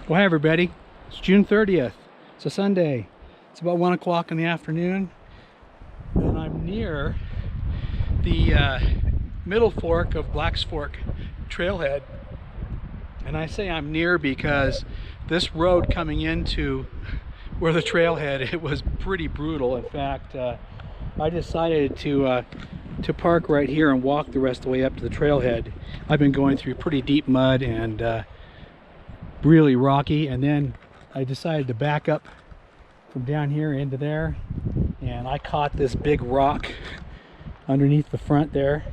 Well, hi everybody. It's June 30th. It's a Sunday. It's about 1 o'clock in the afternoon, and I'm near the middle fork of Black's Fork trailhead. And I say I'm near because this road coming into where the trailhead, it was pretty brutal. In fact, I decided to park right here and walk the rest of the way up to the trailhead. I've been going through pretty deep mud and really rocky, and then I decided to back up from down here into there, and I caught this big rock underneath the front there.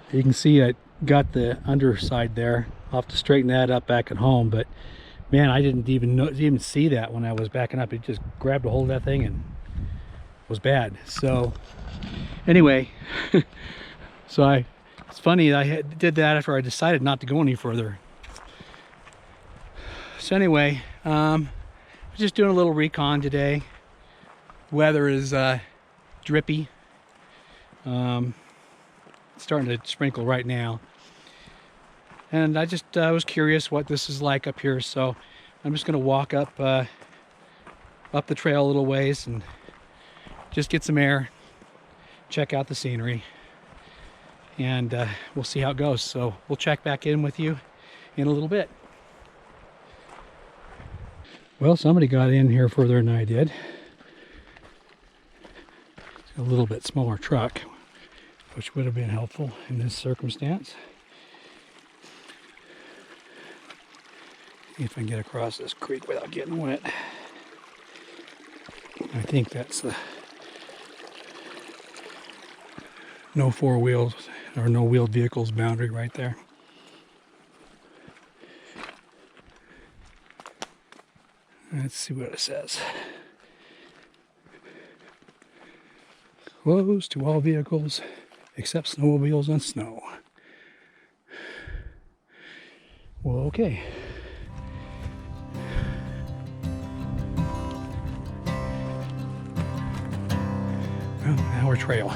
You can see I got the underside there. I'll have to straighten that up back at home, but man, I didn't even see that when I was backing up. It just grabbed a hold of that thing and it was bad. So anyway, it's funny, I did that after I decided not to go any further. So anyway, just doing a little recon today. Weather is drippy. It's starting to sprinkle right now. And I just was curious what this is like up here, so I'm just going to walk up the trail a little ways and just get some air, check out the scenery, and we'll see how it goes. So we'll check back in with you in a little bit. Well, somebody got in here further than I did. It's a little bit smaller truck, which would have been helpful in this circumstance. See if I can get across this creek without getting wet. I think that's the no four wheels or no wheeled vehicles boundary right there. Let's see what it says. Closed to all vehicles except snowmobiles and snow. Well, okay. Well, now we're trail.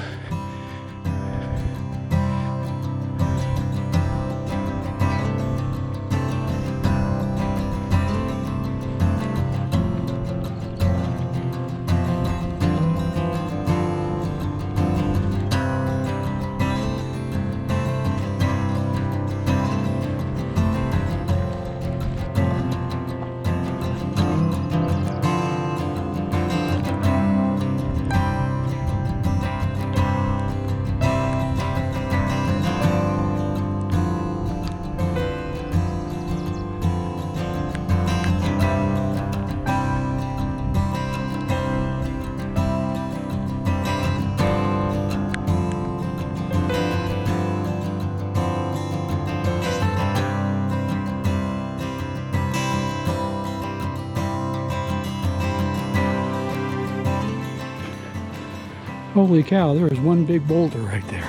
Holy cow, there is one big boulder right there.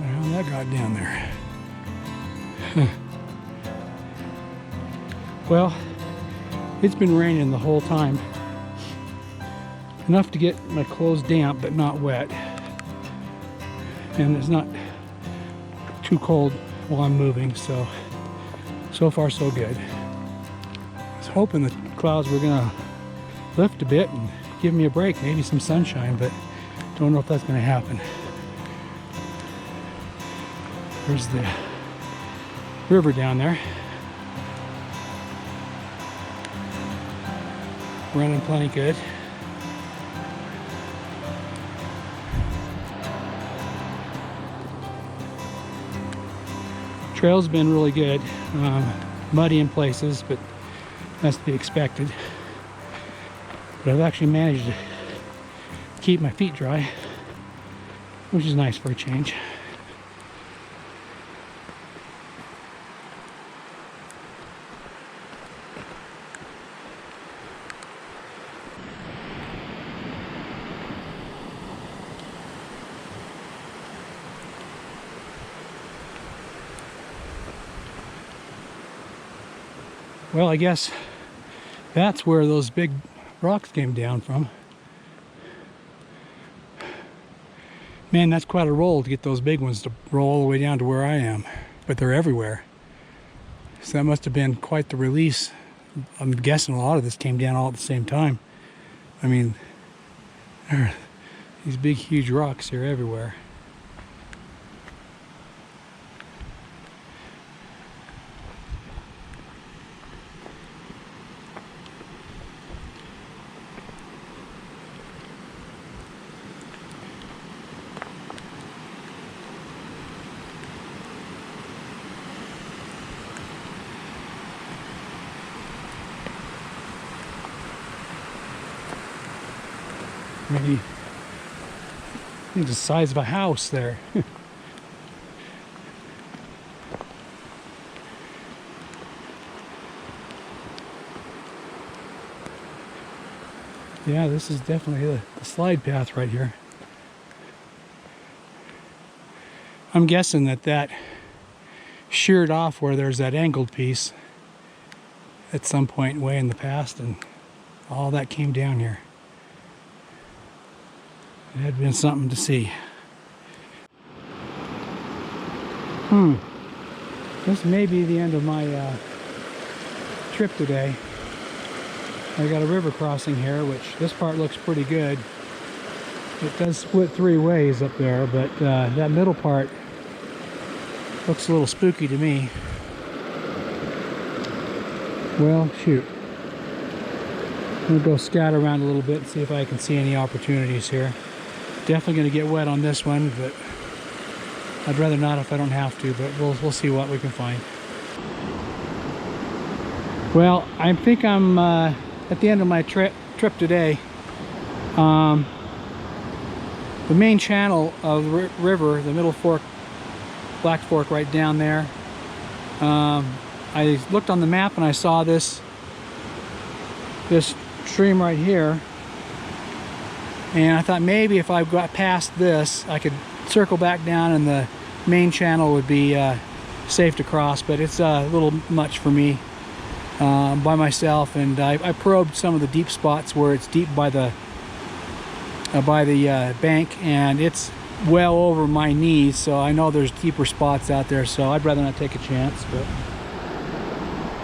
How that got down there. Well, it's been raining the whole time. Enough to get my clothes damp, but not wet. And it's not too cold while I'm moving, so far so good. I was hoping the clouds were gonna lift a bit and give me a break, maybe some sunshine, but don't know if that's gonna happen. There's the river down there. Running plenty good. Trail's been really good. Muddy in places, but that's to be expected. But I've actually managed to keep my feet dry, which is nice for a change. Well, I guess that's where those big rocks came down from. Man, that's quite a roll to get those big ones to roll all the way down to where I am. But they're everywhere. So that must have been quite the release. I'm guessing a lot of this came down all at the same time. I mean, these big, huge rocks here everywhere. Maybe the size of a house there. Yeah, this is definitely the slide path right here. I'm guessing that sheared off where there's that angled piece at some point way in the past, and all that came down here. It had been something to see. This may be the end of my trip today. I got a river crossing here, which this part looks pretty good. It does split three ways up there, but that middle part looks a little spooky to me. Well, shoot. I'm gonna go scout around a little bit and see if I can see any opportunities here. Definitely going to get wet on this one, but I'd rather not if I don't have to, but we'll see what we can find. Well, I think I'm at the end of my trip today. The main channel of the river, the Middle Fork, Black Fork right down there. I looked on the map and I saw this stream right here. And I thought maybe if I got past this, I could circle back down and the main channel would be safe to cross, but it's a little much for me by myself. And I probed some of the deep spots where it's deep by the bank, and it's well over my knees, so I know there's deeper spots out there, so I'd rather not take a chance. But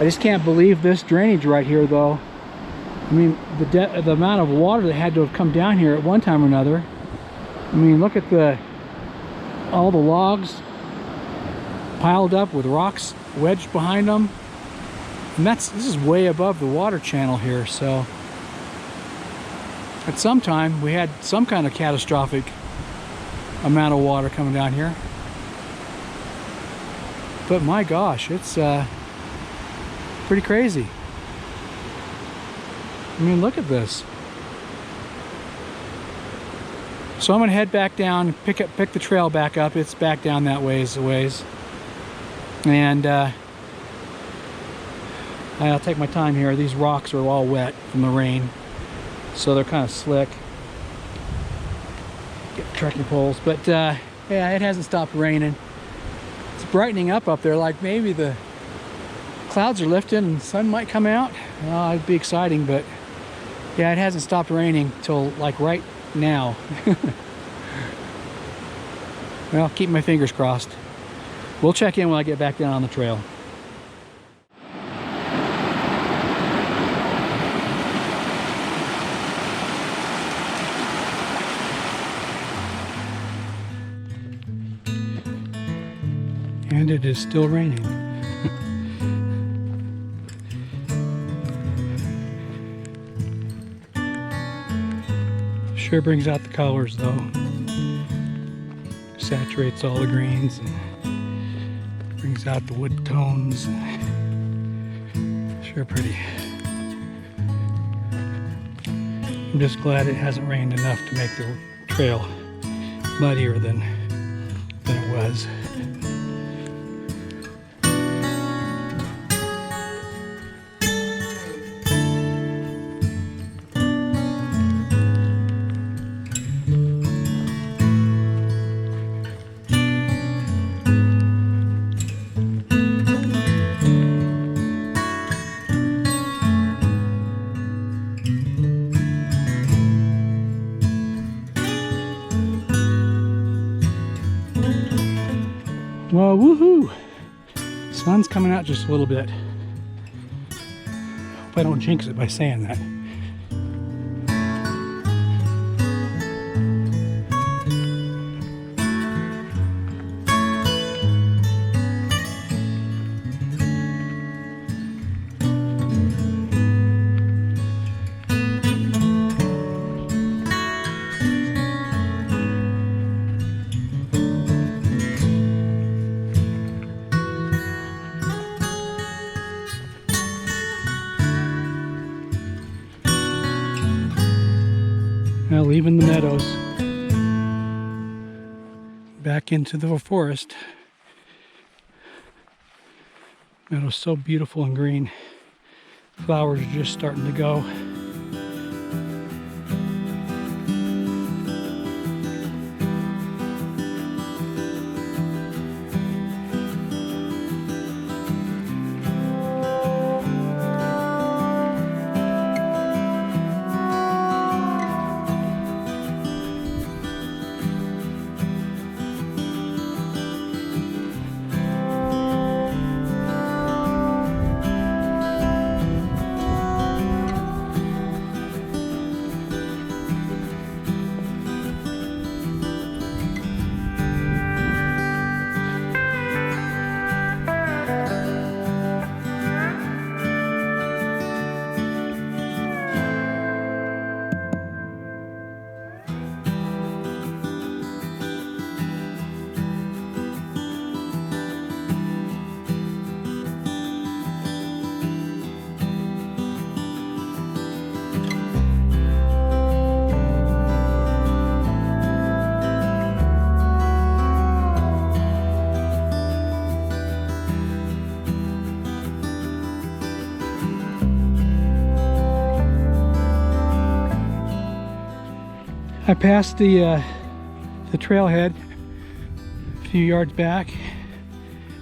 I just can't believe this drainage right here, though. I mean, the amount of water that had to have come down here at one time or another. I mean, look at all the logs piled up with rocks wedged behind them. And this is way above the water channel here, so at some time we had some kind of catastrophic amount of water coming down here. But my gosh, it's pretty crazy. I mean, look at this. So I'm gonna head back down, pick the trail back up. It's back down that ways, and I'll take my time here. These rocks are all wet from the rain, so they're kind of slick. Get the trekking poles, but yeah, it hasn't stopped raining. It's brightening up there, like maybe the clouds are lifting and the sun might come out. It'd be exciting, but yeah, it hasn't stopped raining till like right now. Well, keep my fingers crossed. We'll check in when I get back down on the trail. And it is still raining. Sure brings out the colors, though. Saturates all the greens and brings out the wood tones. Sure pretty. I'm just glad it hasn't rained enough to make the trail muddier than it was. Well, woohoo! Sun's coming out just a little bit. Hope I don't jinx it by saying that. Now leaving the meadows, back into the forest. Meadow's so beautiful and green. Flowers are just starting to go. I passed the trailhead a few yards back,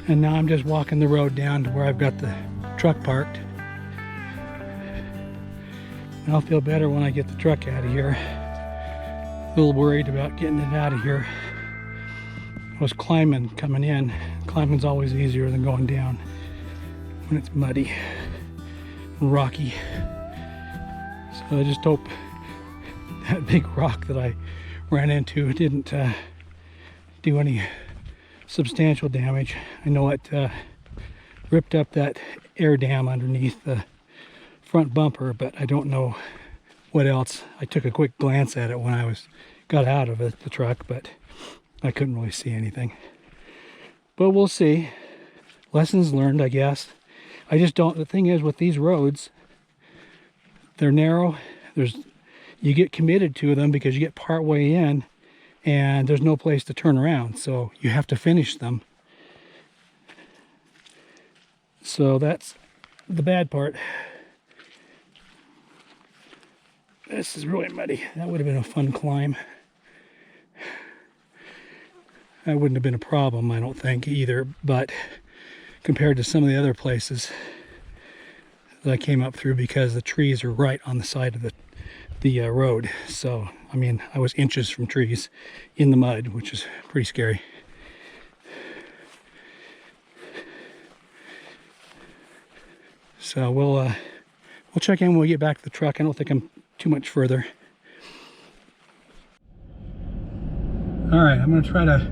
and now I'm just walking the road down to where I've got the truck parked. And I'll feel better when I get the truck out of here. A little worried about getting it out of here. I was climbing coming in. Climbing's always easier than going down when it's muddy and rocky. So I just hope that big rock that I ran into didn't do any substantial damage. I know it ripped up that air dam underneath the front bumper, but I don't know what else. I took a quick glance at it when I got out of it, the truck, but I couldn't really see anything. But we'll see. Lessons learned, I guess. I just don't, the thing is with these roads, they're narrow. You get committed to them because you get part way in and there's no place to turn around, so you have to finish them. So that's the bad part. This is really muddy. That would have been a fun climb. That wouldn't have been a problem, I don't think, either, but compared to some of the other places that I came up through, because the trees are right on the side of the road. So, I mean, I was inches from trees in the mud, which is pretty scary. So we'll check in when we get back to the truck. I don't think I'm too much further. All right, I'm going to try to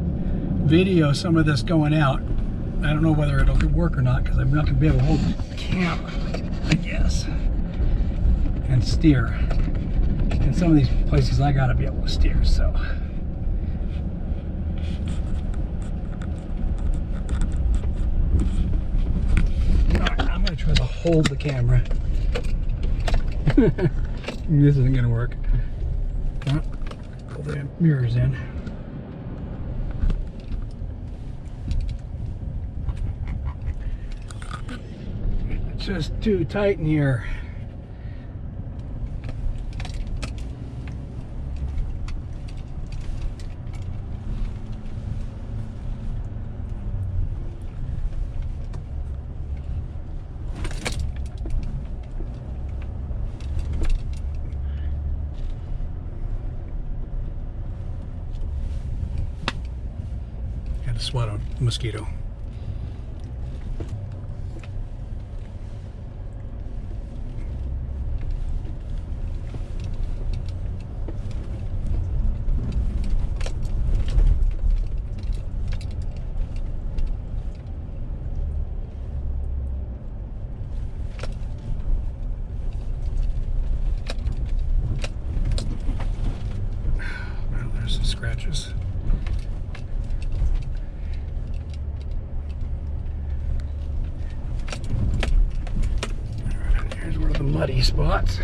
video some of this going out. I don't know whether it'll work or not because I'm not going to be able to hold the camera, I guess, and steer. In some of these places I got to be able to steer, so. I'm going to try to hold the camera. This isn't going to work. Pull the mirrors in. It's just too tight in here. to swat a mosquito. Well, there's some scratches. Here's one of the muddy spots.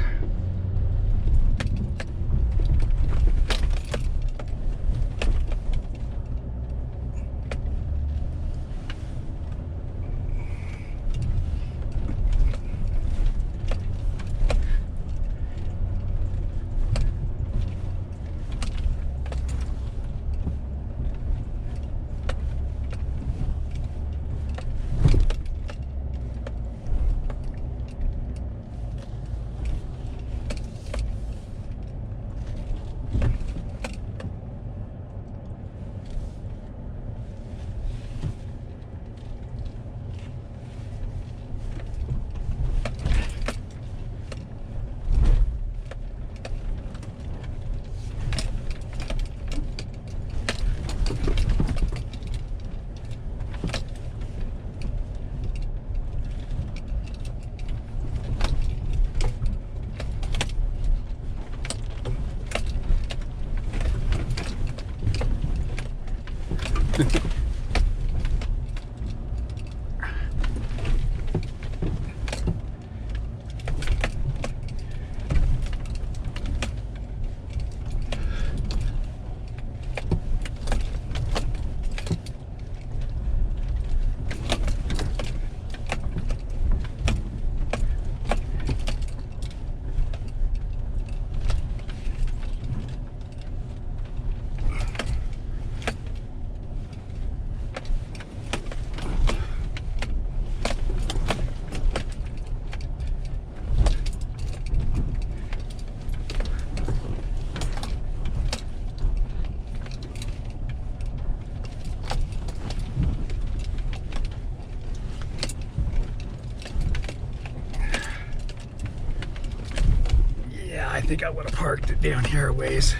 I think I would have parked it down here a ways.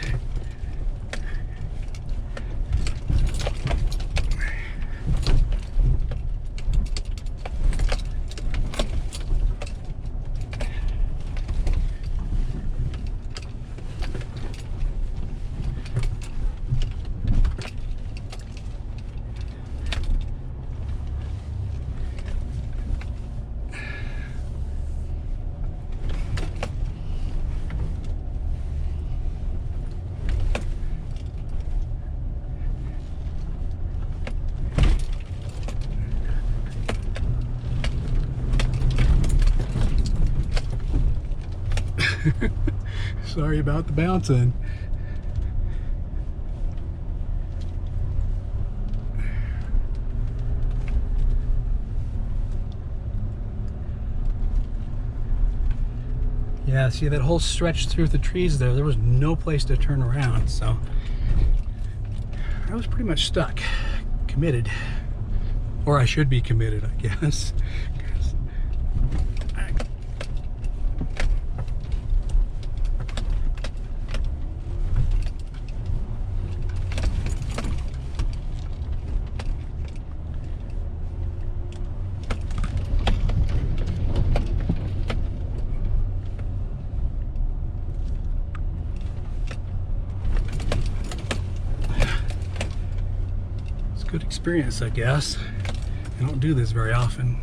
Sorry about the bouncing. Yeah, see that whole stretch through the trees there was no place to turn around, so I was pretty much stuck, committed. Or I should be committed, I guess. Good experience, I guess. I don't do this very often.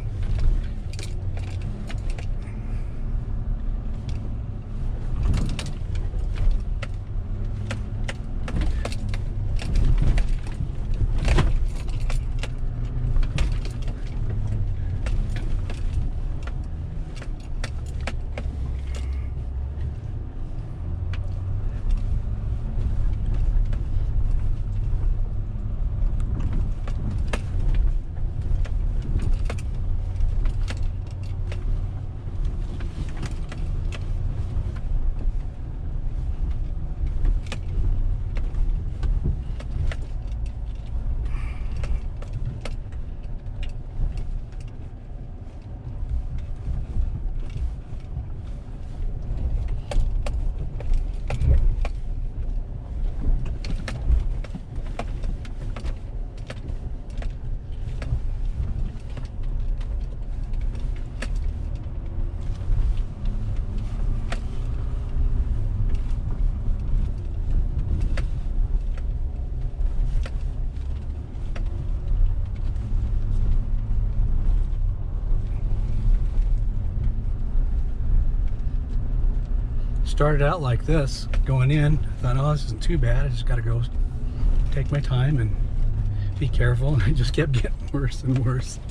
started out like this, going in. I thought, oh, this isn't too bad. I just got to go take my time and be careful. And it just kept getting worse and worse.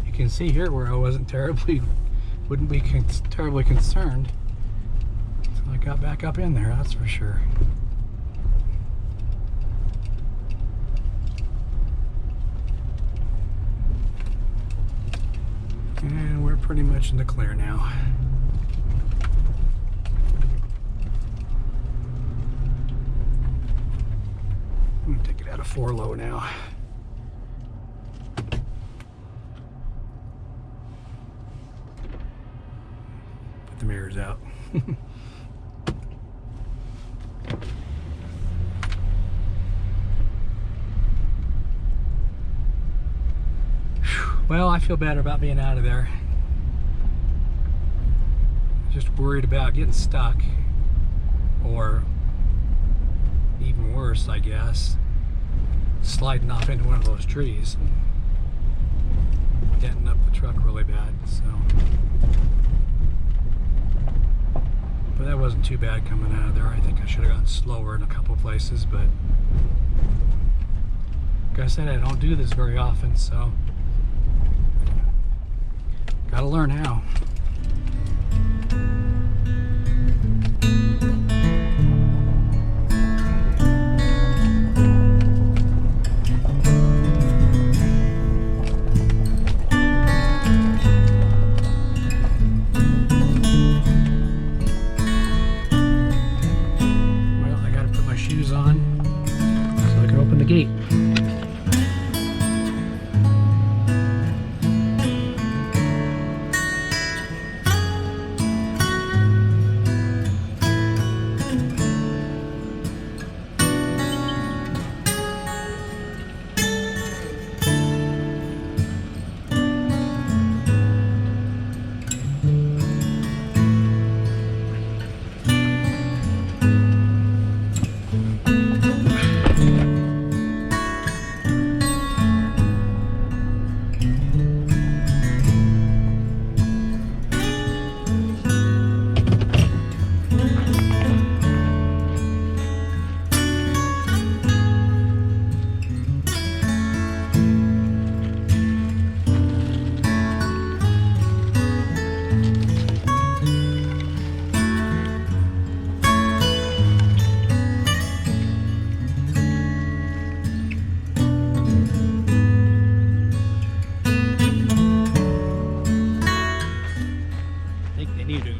You can see here where I wouldn't be terribly concerned until I got back up in there, that's for sure. And we're pretty much in the clear now. I'm gonna take it out of 4 low now. The mirror's out. Well, I feel better about being out of there. Just worried about getting stuck, or even worse, I guess, sliding off into one of those trees and denting up the truck really bad. So. But that wasn't too bad coming out of there. I think I should have gone slower in a couple of places, but like I said, I don't do this very often, so gotta learn how. Gate.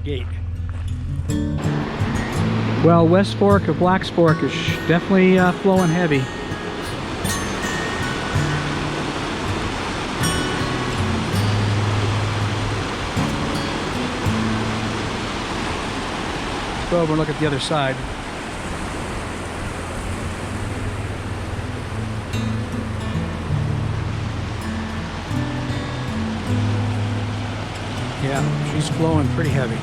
Gate. Well, West Fork of Black's Fork is definitely flowing heavy. Let's go over and look at the other side. Yeah, she's flowing pretty heavy.